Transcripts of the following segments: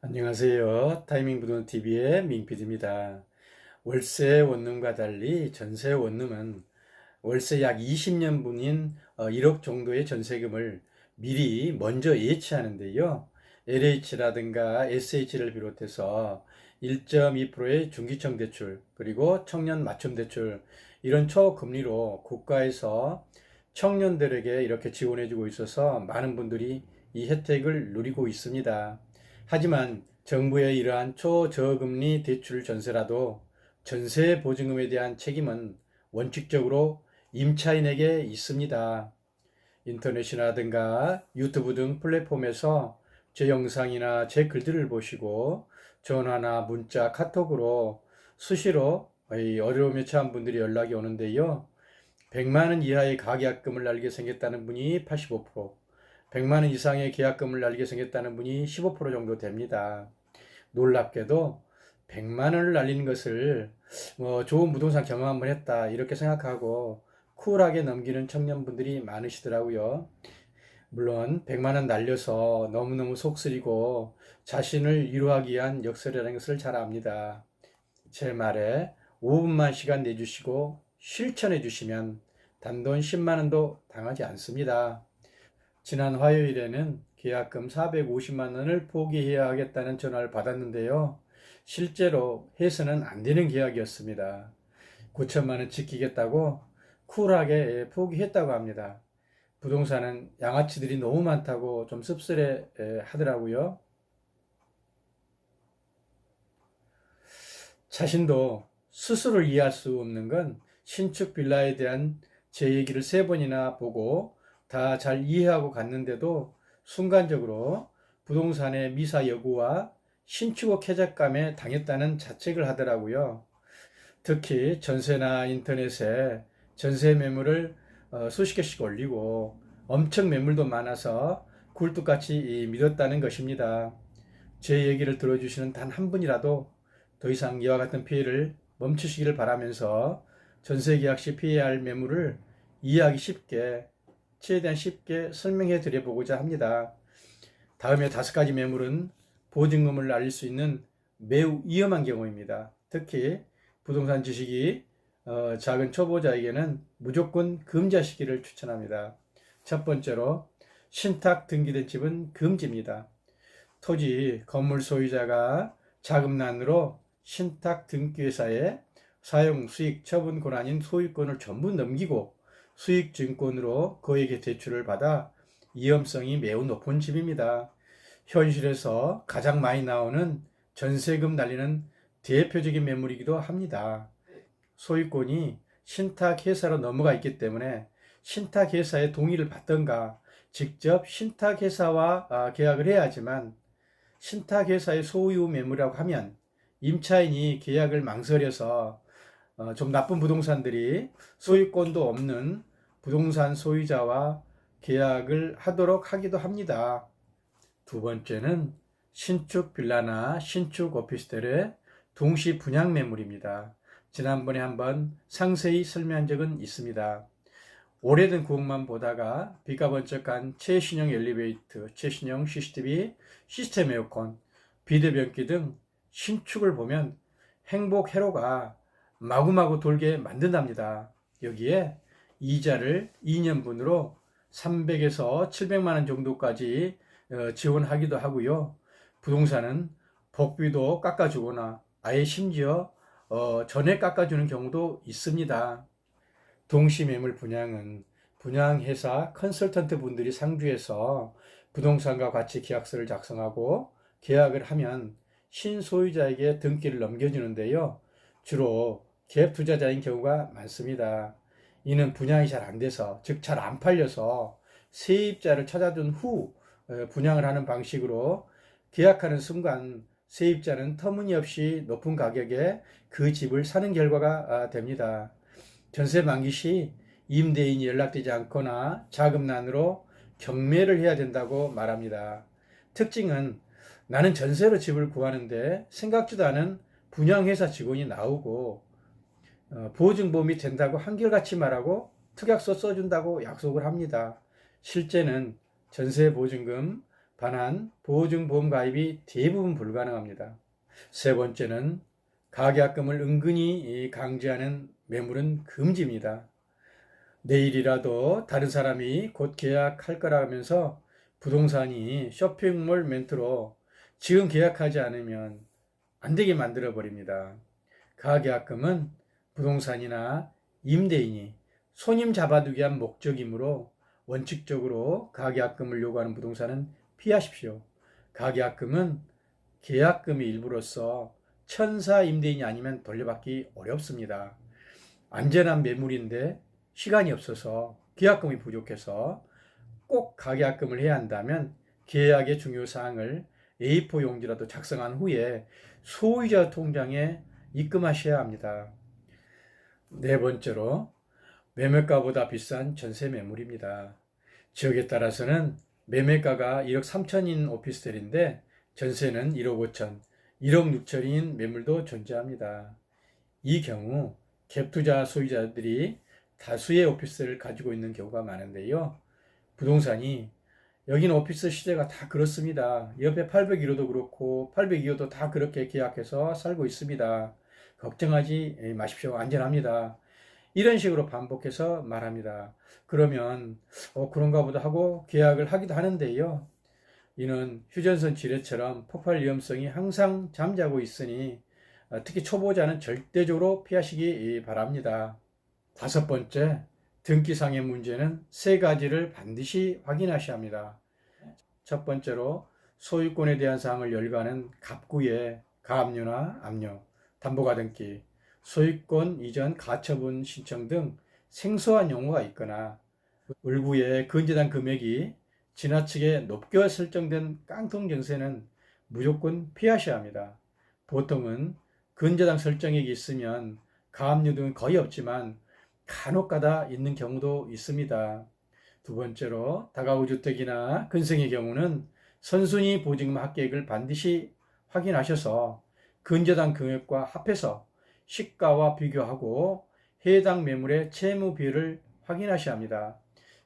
안녕하세요. 타이밍 부동TV의 민PD입니다. 월세 원룸과 달리 전세 원룸은 월세 약 20년분인 1억 정도의 전세금을 미리 먼저 예치하는데요. LH라든가 SH를 비롯해서 1.2%의 중기청 대출, 그리고 청년 맞춤 대출, 이런 초금리로 국가에서 청년들에게 이렇게 지원해주고 있어서 많은 분들이 이 혜택을 누리고 있습니다. 하지만 정부의 이러한 초저금리 대출 전세라도 전세 보증금에 대한 책임은 원칙적으로 임차인에게 있습니다. 인터넷이라든가 유튜브 등 플랫폼에서 제 영상이나 제 글들을 보시고 전화나 문자, 카톡으로 수시로 어려움에 처한 분들이 연락이 오는데요. 100만 원 이하의 가계약금을 날리게 생겼다는 분이 85%, 100만 원 이상의 계약금을 날리게 생겼다는 분이 15% 정도 됩니다. 놀랍게도 100만 원을 날리는 것을 좋은 부동산 경험 한번 했다 이렇게 생각하고 쿨하게 넘기는 청년분들이 많으시더라고요. 물론 100만 원 날려서 너무너무 속쓰리고 자신을 위로하기 위한 역설이라는 것을 잘 압니다. 제 말에 5분만 시간 내주시고 실천해 주시면 단돈 10만 원도 당하지 않습니다. 지난 화요일에는 계약금 450만 원을 포기해야 하겠다는 전화를 받았는데요. 실제로 해서는 안 되는 계약이었습니다. 9천만 원 지키겠다고 쿨하게 포기했다고 합니다. 부동산은 양아치들이 너무 많다고 좀 씁쓸해 하더라고요. 자신도 스스로를 이해할 수 없는 건 신축 빌라에 대한 제 얘기를 세 번이나 보고 다 잘 이해하고 갔는데도 순간적으로 부동산의 미사 여부와 신축업 해적감에 당했다는 자책을 하더라고요. 특히 전세나 인터넷에 전세 매물을 수십 개씩 올리고 엄청 매물도 많아서 굴뚝같이 믿었다는 것입니다. 제 얘기를 들어주시는 단 한 분이라도 더 이상 이와 같은 피해를 멈추시기를 바라면서 전세 계약 시 피해야 할 매물을 이해하기 쉽게, 최대한 쉽게 설명해 드려 보고자 합니다. 다음에 5가지 매물은 보증금을 날릴 수 있는 매우 위험한 경우입니다. 특히 부동산 지식이 작은 초보자에게는 무조건 금지하시기를 추천합니다. 첫 번째로, 신탁 등기된 집은 금지입니다. 토지, 건물 소유자가 자금난으로 신탁 등기회사에 사용, 수익, 처분 권한인 소유권을 전부 넘기고 수익증권으로 그에게 대출을 받아 위험성이 매우 높은 집입니다. 현실에서 가장 많이 나오는 전세금 날리는 대표적인 매물이기도 합니다. 소유권이 신탁회사로 넘어가 있기 때문에 신탁회사의 동의를 받던가 직접 신탁회사와 계약을 해야 하지만 신탁회사의 소유 매물이라고 하면 임차인이 계약을 망설여서 좀 나쁜 부동산들이 소유권도 없는 부동산 소유자와 계약을 하도록 하기도 합니다. 두 번째는 신축 빌라나 신축 오피스텔의 동시 분양 매물입니다. 지난번에 한번 상세히 설명한 적은 있습니다. 오래된 구역만 보다가 비가 번쩍한 최신형 엘리베이터, 최신형 CCTV, 시스템 에어컨, 비대변기 등 신축을 보면 행복 회로가 마구마구 돌게 만든답니다. 여기에 이자를 2년분으로 300에서 700만 원 정도까지 지원하기도 하고요. 부동산은 복비도 깎아주거나 아예 심지어 전액 깎아주는 경우도 있습니다. 동시매물 분양은 분양회사 컨설턴트 분들이 상주해서 부동산과 같이 계약서를 작성하고 계약을 하면 신소유자에게 등기를 넘겨주는데요. 주로 갭 투자자인 경우가 많습니다. 이는 분양이 잘 안 돼서, 즉 잘 안 팔려서 세입자를 찾아준 후 분양을 하는 방식으로 계약하는 순간 세입자는 터무니없이 높은 가격에 그 집을 사는 결과가 됩니다. 전세 만기 시 임대인이 연락되지 않거나 자금난으로 경매를 해야 된다고 말합니다. 특징은 나는 전세로 집을 구하는데 생각지도 않은 분양회사 직원이 나오고 보증보험이 된다고 한결같이 말하고 특약서 써준다고 약속을 합니다. 실제는 전세 보증금 반한 보증보험 가입이 대부분 불가능합니다. 세 번째는 가계약금을 은근히 강제하는 매물은 금지입니다. 내일이라도 다른 사람이 곧 계약할 거라 하면서 부동산이 쇼핑몰 멘트로 지금 계약하지 않으면 안 되게 만들어 버립니다. 가계약금은 부동산이나 임대인이 손님 잡아두기 위한 목적이므로 원칙적으로 가계약금을 요구하는 부동산은 피하십시오. 가계약금은 계약금의 일부로서 천사 임대인이 아니면 돌려받기 어렵습니다. 안전한 매물인데 시간이 없어서 계약금이 부족해서 꼭 가계약금을 해야 한다면 계약의 중요 사항을 A4 용지라도 작성한 후에 소유자 통장에 입금하셔야 합니다. 네 번째로 매매가보다 비싼 전세 매물입니다. 지역에 따라서는 매매가가 1억 3천인 오피스텔인데 전세는 1억 5천, 1억 6천인 매물도 존재합니다. 이 경우 갭투자 소유자들이 다수의 오피스텔을 가지고 있는 경우가 많은데요. 부동산이 여기는 오피스 시대가 다 그렇습니다. 옆에 801호도 그렇고 802호도 다 그렇게 계약해서 살고 있습니다. 걱정하지 마십시오. 안전합니다. 이런 식으로 반복해서 말합니다. 그러면 그런가 보다 하고 계약을 하기도 하는데요. 이는 휴전선 지뢰처럼 폭발 위험성이 항상 잠자고 있으니 특히 초보자는 절대적으로 피하시기 바랍니다. 다섯 번째, 등기상의 문제는 세 가지를 반드시 확인하셔야 합니다. 첫 번째로 소유권에 대한 사항을 열거하는 갑구에 가압류나 압류, 담보가등기, 소유권 이전 가처분 신청 등 생소한 용어가 있거나 을구의 근저당 금액이 지나치게 높게 설정된 깡통 증세는 무조건 피하셔야 합니다. 보통은 근저당 설정액이 있으면 가압류 등은 거의 없지만 간혹가다 있는 경우도 있습니다. 두 번째로 다가구 주택이나 근생의 경우는 선순위 보증금 합계액을 반드시 확인하셔서 근저당 금액과 합해서 시가와 비교하고 해당 매물의 채무 비율을 확인하셔야 합니다.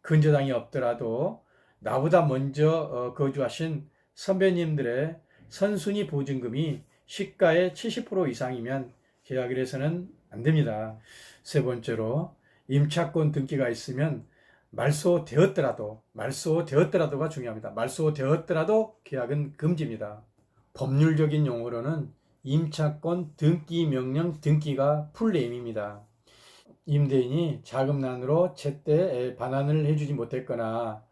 근저당이 없더라도 나보다 먼저 거주하신 선배님들의 선순위 보증금이 시가의 70% 이상이면 계약을 해서는 안 됩니다. 세 번째로 임차권 등기가 있으면 말소되었더라도가 중요합니다. 말소되었더라도 계약은 금지입니다. 법률적인 용어로는 임차권 등기 명령 등기가 풀네임입니다. 임대인이 자금난으로 제때 반환을 해주지 못했거나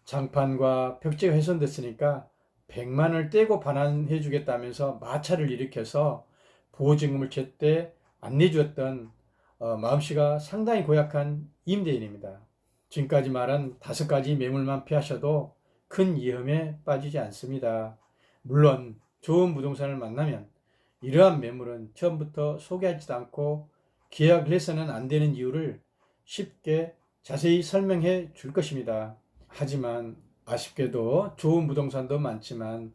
장판과 벽지가 훼손됐으니까 100만을 떼고 반환해 주겠다면서 마찰을 일으켜서 보증금을 제때 안 내주었던 마음씨가 상당히 고약한 임대인입니다. 지금까지 말한 5가지 매물만 피하셔도 큰 위험에 빠지지 않습니다. 물론 좋은 부동산을 만나면 이러한 매물은 처음부터 소개하지도 않고 계약을 해서는 안 되는 이유를 쉽게 자세히 설명해 줄 것입니다. 하지만 아쉽게도 좋은 부동산도 많지만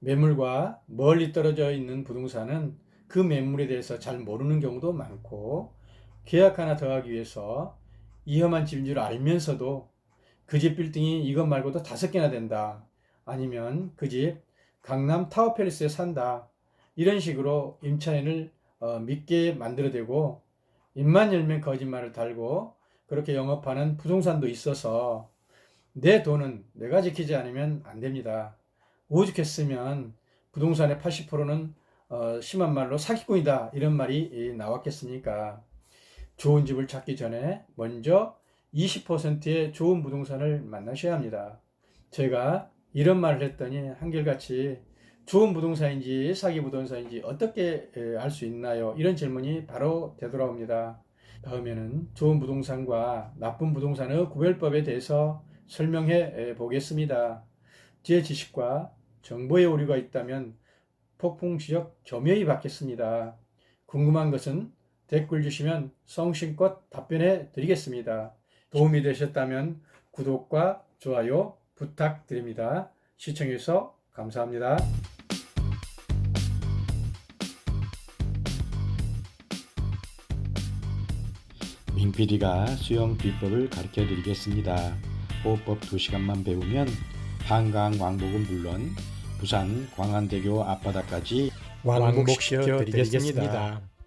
매물과 멀리 떨어져 있는 부동산은 그 매물에 대해서 잘 모르는 경우도 많고 계약 하나 더 하기 위해서 위험한 집인 줄 알면서도 그 집 빌딩이 이것 말고도 5개나 된다. 아니면 그 집 강남 타워팰리스에 산다. 이런 식으로 임차인을 믿게 만들어대고 입만 열면 거짓말을 달고 그렇게 영업하는 부동산도 있어서 내 돈은 내가 지키지 않으면 안 됩니다. 오죽했으면 부동산의 80%는 심한 말로 사기꾼이다 이런 말이 나왔겠습니까? 좋은 집을 찾기 전에 먼저 20%의 좋은 부동산을 만나셔야 합니다. 제가 이런 말을 했더니 한결같이 좋은 부동산인지 사기 부동산인지 어떻게 알 수 있나요? 이런 질문이 바로 되돌아옵니다. 다음에는 좋은 부동산과 나쁜 부동산의 구별법에 대해서 설명해 보겠습니다. 제 지식과 정보의 오류가 있다면 폭풍 지적 겸허히 받겠습니다. 궁금한 것은 댓글 주시면 성심껏 답변해 드리겠습니다. 도움이 되셨다면 구독과 좋아요 부탁드립니다. 시청해주셔서 감사합니다. 민PD가 수영 비법을 가르쳐 드리겠습니다. 호흡법 2시간만 배우면 한강 왕복은 물론 부산 광안대교 앞바다까지 왕복시켜 드리겠습니다.